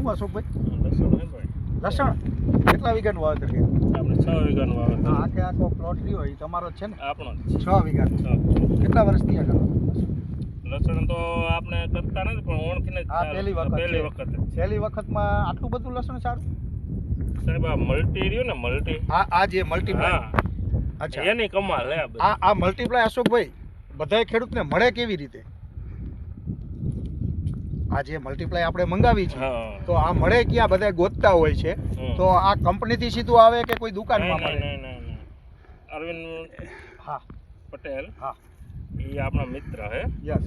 શું અશોકભાઈ? લસણ કેટલા વીઘાનું વાવેતર કર્યું? આપણે 6 વીઘાનું વાવેતર. હા, આખે આખો પ્લોટ રહ્યો એ તમારો જ છે ને? આપણો 6 વીઘાનું. કેટલા વર્ષથી આ કરો? લસણ તો આપણે કરતા નથી પણ ઓળખીને જ આ ચાલુ. પહેલી વખત જ. પહેલી વખતમાં આટલું બધું લસણ સારું? સાહેબ આ મલ્ટી રહ્યું ને મલ્ટી, આ જે મલ્ટીપ્લાય, હા અચ્છા, એની કમાલ હે આ બધી. આ મલ્ટીપ્લાય અશોકભાઈ બધાય ખેડૂતને મળે કેવી રીતે? આ જે મલ્ટીપ્લાય આપણે મંગાવી છે હા. તો આ મળે ક્યાં? બધા ગોતતા હોય છે, તો આ કંપનીથી સીધું આવે કે કોઈ દુકાનમાં મળે? નહીં. અરવિંદ હા પટેલ, હા, એ આપણા મિત્ર હે. યસ,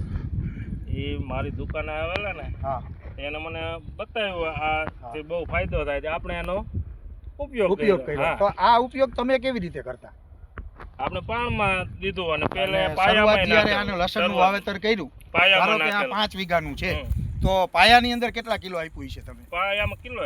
એ મારી દુકાને આવેલા ને હા, એને મને બતાવ્યું આ જે બહુ ફાયદો થાય છે, આપણે એનો ઉપયોગ ઉપયોગ કર્યો. કર્યો. હા. તો આ ઉપયોગ તમે કેવી રીતે કરતા? આપણે પાણમાં દીધું અને પહેલે અને પાયામાં શરૂઆત જ્યારે આનું લસણનું વાવેતર કર્યું, ધારો પાયામાં કે આ નાખેલું. 5 વીઘાનું છે, તો પાયાની અંદર કેટલા કિલો આપ્યું છે તમે? પાયામાં કિલો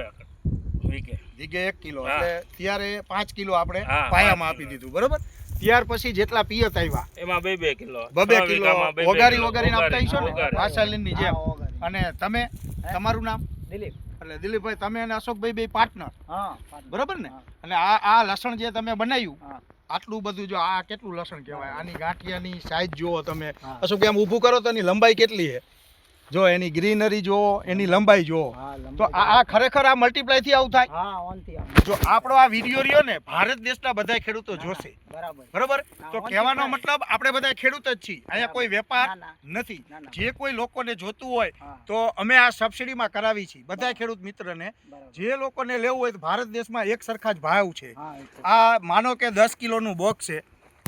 વીઘે વીઘે 1 કિલો, હા. એટલે ત્યારે 5 કિલો આપણે હા, પાયામાં 5 આપી કિલો. દીધું, બરોબર? ત્યાર પછી જેટલા પિયત આવ્યા એમાં 2 કિલો, 2 6 કિલો વીઘામાં 2 વઘારી કિલો વઘારીને આપતા હશો ને, વઘારી. વાસાલીનની જેમ. અને તમે, તમારું નામ? દિલીપ. એટલે દિલીપભાઈ, તમે અને અશોકભાઈ બે પાર્ટનર, હા, બરોબર ને? હા. અને આ લસણ જે તમે બનાવ્યું, હા. આટલું બધું, જો આ કેટલું લસણ કહેવાય, આની ગાંઠિયાની સાઈઝ જુઓ તમે. હા. અશોકભાઈ આમ ઊભું કરો તો એની લંબાઈ કેટલી છે, જો એની ગ્રીનરી જુઓ, એની લંબાઈ જુઓ. હા, તો આ ખરેખર આ મલ્ટીપ્લાય થી આવું થાય. હા, ઓનથી આમ. જો આપણો આ વિડીયો રહ્યો ને, ભારત દેશના બધા ખેડૂતો જોશે, બરાબર. બરોબર? હા, તો on કહેવાનો થી મતલબ આપણે બધા ખેડૂત જ છીએ, અહીંયા કોઈ વેપાર ના. નથી. ના. જે કોઈ લોકોને જોતું હોય હા. તો અમે આ સબસિડીમાં કરાવી છીએ બધા ખેડૂત મિત્રને. બરાબર. જે લોકોને લેવું હોય તો ભારત દેશમાં એક સરખા જ ભાવ છે. હા, એ તો. આ માનો કે 10 કિલોનું બોક્સ છે,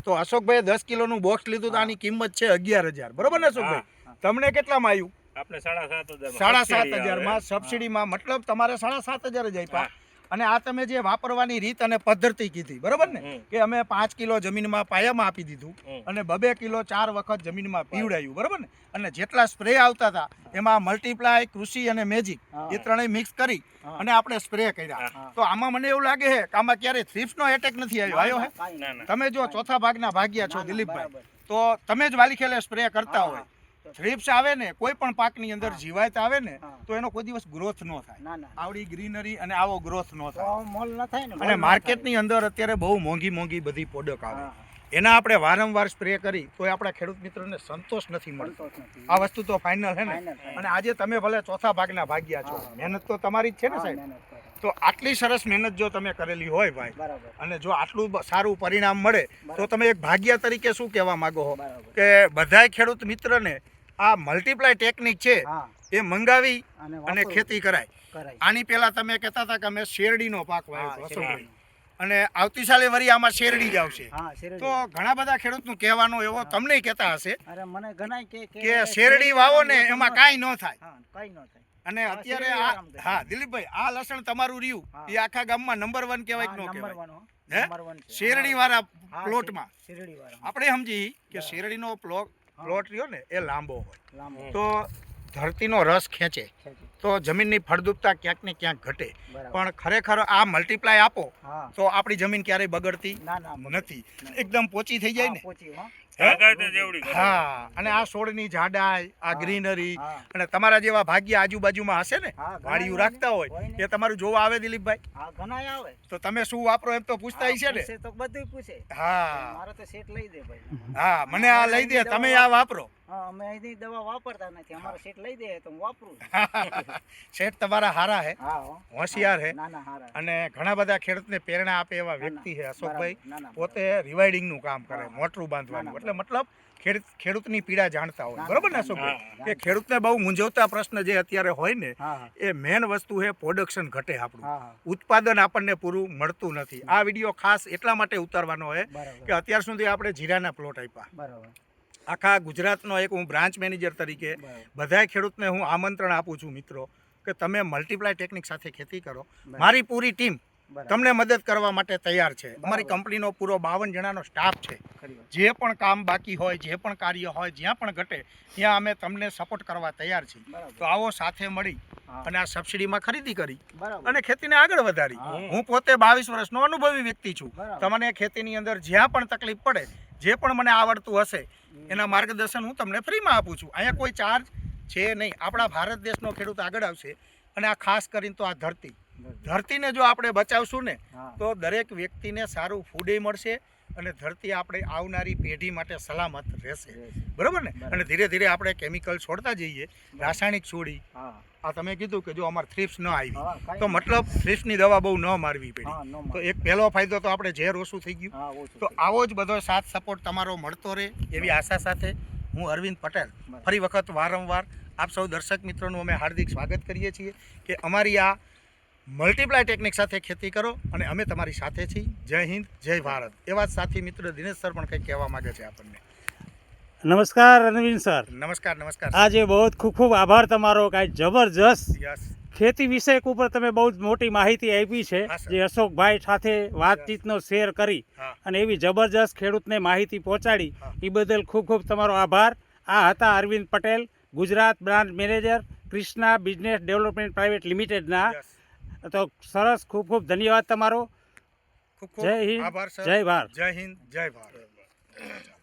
તો અશોકભાઈ 10 કિલોનું બોક્સ લીધું તો આની કિંમત છે 11,000, બરોબર ને અશોકભાઈ? હા. તમને કેટલામાં આવ્યું? આપણે 7,500 7,500 માં સબસિડીમાં, મતલબ તમારે 7,500 જ આપ્યા. અને આ તમે જે વાપરવાની રીત અને પદ્ધતિ કીધી, બરોબર ને? કે અમે 5 કિલો જમીનમાં પાયામાં આપી દીધું અને 2 કિલો 4 વખત જમીનમાં પીવડાયું, બરોબર ને? અને જેટલા સ્પ્રે આવતા હતા એમાં મલ્ટીપ્લાય, કૃષિ અને મેજિક એ ત્રણેય મિક્સ કરી અને આપણે સ્પ્રે કર્યા. તો આમાં મને એવું લાગે છે કે આમાં ક્યારે થ્રિપ્સનો એટેક નથી આવ્યો હે? કાંઈ તમે જો ચોથા ભાગના ભાગ્યા છો ના, દિલીપભાઈ, બરાબર. તો તમે જ વાલીખેલે સ્પ્રે કરતા હા, હોય. હા. થ્રિપ્સ આવે ને, કોઈ પણ પાકની અંદર જીવાત આવે ને, હા. તો એનો કોઈ દિવસ ગ્રોથ ન થાય. ના. આવડી ગ્રીનરી અને આવો ગ્રોથ ન થાય. તો મોલ ન થાય ને. મોલ અને ન માર્કેટની અંદર અત્યારે બહુ મોંઘી બધી પ્રોડક્ટ થાય. આવે, હા, એના આપણે વારંવાર સ્પ્રે કરી તો આપણા ખેડૂત મિત્રોને સંતોષ નથી મળતો. સંતોષ નથી. આ વસ્તુ તો ફાઇનલ છે ને? Final. અને આજે તમે ભલે ચોથા ભાગના ભાગ્યા છો, હા. મહેનત તો તમારી જ છે ને હા, સાહેબ? મહેનત કરે. તો આટલી સરસ મહેનત જો તમે કરેલી હોય ભાઈ, બરાબર. અને જો આટલું સારું પરિણામ મળે, તો બરાબર. તમે એક ભાગ્યા તરીકે શું કહેવા માંગો છો બરાબર. કે બધાય ખેડૂત મિત્રને આ મલ્ટીપ્લાય ટેકનિક છે હા. એ મંગાવી અને અને વાપરવું. ખેતી કરાય? કરાય. આની પહેલા તમે કહેતા હતા કે અમે શેરડીનો પાક વાવ્યો હતો, હા, અશોકભાઈ. શેરડી. અને આવતી સાલે વરી આમાં શેરડી જ આવશે. હા, શેરડી. તો ઘણા બધા ખેડૂતનું કહેવાનો એવો તમને કહેતા હશે અરે મને ઘણાય કે શેરડી વાવો ને એમાં કાંઈ ન થાય. હા, કાંઈ ન થાય. અને હા, અત્યારે શેરડી આ, આરામ કરે. હા દિલીપભાઈ, આ લસણ તમારું રહ્યું હા. એ આખા ગામમાં નંબર 1 કહેવાય કે ન હા, number કહેવાય? 1 હો. હે? number 1 છે. શેરડી વાળા હા, પ્લોટમાં શેરડી વાળા. આપણે સમજી કે બરાબર. શેરડીનો પ્લોટ હા. રહ્યો ને એ લાંબો હોય, લાંબો. તો ધરતીનો રસ ખેંચે, છે. તો જમીનની ફળદ્રુપતા ક્યાંક ને ક્યાંક ઘટે. બરાબર. પણ ખરેખર આ મલ્ટીપ્લાય આપો હા. તો આપણી જમીન ક્યારેય બગડતી ના. નથી, એકદમ પોચી થઈ જાય ને. હા, પોચી, હો. બાગાયત જેવડી કરે. હા, અને આ છોડની જાડાઈ, આ હા. ગ્રીનરી, હા. અને તમારા જેવા ભાગ્ય આજુબાજુમાં હશે ને, હા, ઘણા વાડીયું હોય રાખતા ને. હોય, હોય ને. એ તમારું જોવા આવે દિલીપભાઈ? હા, ઘણાય આવે. તો તમે શું વાપરો એમ તો પૂછતા હશે ને? પૂછે તો બધુંય પૂછે. હા મારે તો સેટ લઈ દે ભાઈ. હા, મને આ લઈ દે, તમે આ વાપરો. હા, અમે અહીંની દવા વાપરતા નથી. અમારો સેટ લઈ દે તો હું વાપરું. શેઠ તમારા હારા હે, હા, હો. હોશિયાર હે, ના, હારા. અને ઘણા બધા ખેડૂતને પ્રેરણા આપે એવા વ્યક્તિ છે અશોકભાઈ. બરાબર. ના, પોતે રિવાઇડિંગનું કામ કરે, હા. મોટરું બાંધવાનું, ના, એટલે મતલબ ખેડૂતની પીડા જાણતા હોય, ના, બરોબર ને ના, અશોકભાઈ? ના, કે ના. ખેડૂતને બહુ મૂંઝવતા પ્રશ્ન જે અત્યારે હોય ને, હા, એ મેન વસ્તુ છે પ્રોડક્શન ઘટે આપણું, હા. ઉત્પાદન આપણને પૂરું મળતું નથી. આ વિડીયો ખાસ એટલા માટે ઉતારવાનો છે બરાબર. કે અત્યાર સુધી આપણે જીરાના પ્લોટ આપ્યા, બરાબર. આખા ગુજરાતનો એક હું બ્રાન્ચ મેનેજર તરીકે બરાબર. બધાય ખેડૂતને હું આમંત્રણ આપું છું મિત્રો કે તમે મલ્ટીપ્લાય ટેકનિક સાથે ખેતી કરો. બરાબર. મારી પૂરી ટીમ બરાબર. તમને મદદ કરવા માટે તૈયાર છે. અમારી બરાબર. કંપનીનો પૂરો 52 જણાનો સ્ટાફ છે. ખરી વાત. જે પણ કામ બાકી હોય, જે પણ કાર્ય હોય, જ્યાં પણ ઘટે ત્યાં અમે તમને સપોર્ટ કરવા તૈયાર છીએ. બરાબર. તો આવો સાથે મળી હા. અને આ સબસિડીમાં ખરીદી કરી બરાબર. અને ખેતીને આગળ વધારી. હા. હું પોતે 22 વર્ષનો અનુભવી વ્યક્તિ છું. બરાબર. તમને ખેતીની અંદર જ્યાં પણ તકલીફ પડે, જે પણ મને આવડતું હશે એના માર્ગદર્શન હું તમને ફ્રીમાં આપું છું. અહીંયા કોઈ ચાર્જ છે નહીં. આપણા ભારત દેશનો ખેડૂત આગળ આવશે અને આ ખાસ કરીને તો આ ધરતીને જો આપણે બચાવશું ને હા. તો દરેક વ્યક્તિને સારું ફૂડે મળશે અને ધરતી આપણે આવનારી પેઢી માટે સલામત રહેશે, બરાબર ને? અને ધીરે ધીરે આપણે કેમિકલ છોડતા જઈએ, રાસાયણિક છોડી. હા આ તમે કીધું કે જો અમારે થ્રિપ્સ ન આવી હા, કાંઈ તો મતલબ થ્રિપ્સની દવા બહુ ન મારવી પડી. હા, નો તો માર. એક પહેલો ફાયદો તો આપણે ઝેર ઓછું થઈ ગયું. હા, ઓછું તો થઈ આવો જ બધો સાથ સપોર્ટ તમારો મળતો રહે એવી આશા સાથે હું અરવિંદ પટેલ બરાબર. ફરી વખત વારંવાર આપ સૌ દર્શક મિત્રોનું અમે હાર્દિક સ્વાગત કરીએ છીએ કે અમારી આ મલ્ટીપ્લાય ટેકનિક સાથે ખેતી કરો અને અમે તમારી સાથે છીએ. જય હિન્દ, જય ભારત. એવા જ સાથી મિત્ર દિનેશ સર પણ કંઈક કહેવા માંગે છે આપણને. નમસ્કાર અરવિંદ સર, નમસ્કાર. નમસ્કાર. આજે બહુ ખૂબ ખૂબ આભાર તમારો. કાંઈ જબરજસ્ત યસ. ખેતી વિષયક ઉપર તમે બહુ જ મોટી માહિતી આપી છે, હા, સર. જે અશોકભાઈ સાથે વાતચીતનો શેર કરી હા. અને એવી જબરજસ્ત ખેડૂતને માહિતી પહોંચાડી, હા. એ બદલ ખૂબ ખૂબ તમારો આભાર. આ હતા Arvind Patel, Gujarat branch manager, Krishna business development private લિમિટેડના. યસ. તો સરસ, ખૂબ ખૂબ ધન્યવાદ તમારો. ખૂબ ખૂબ જય હિન્દ, આભાર સર. જય ભારત. જય હિન્દ, જય ભારત.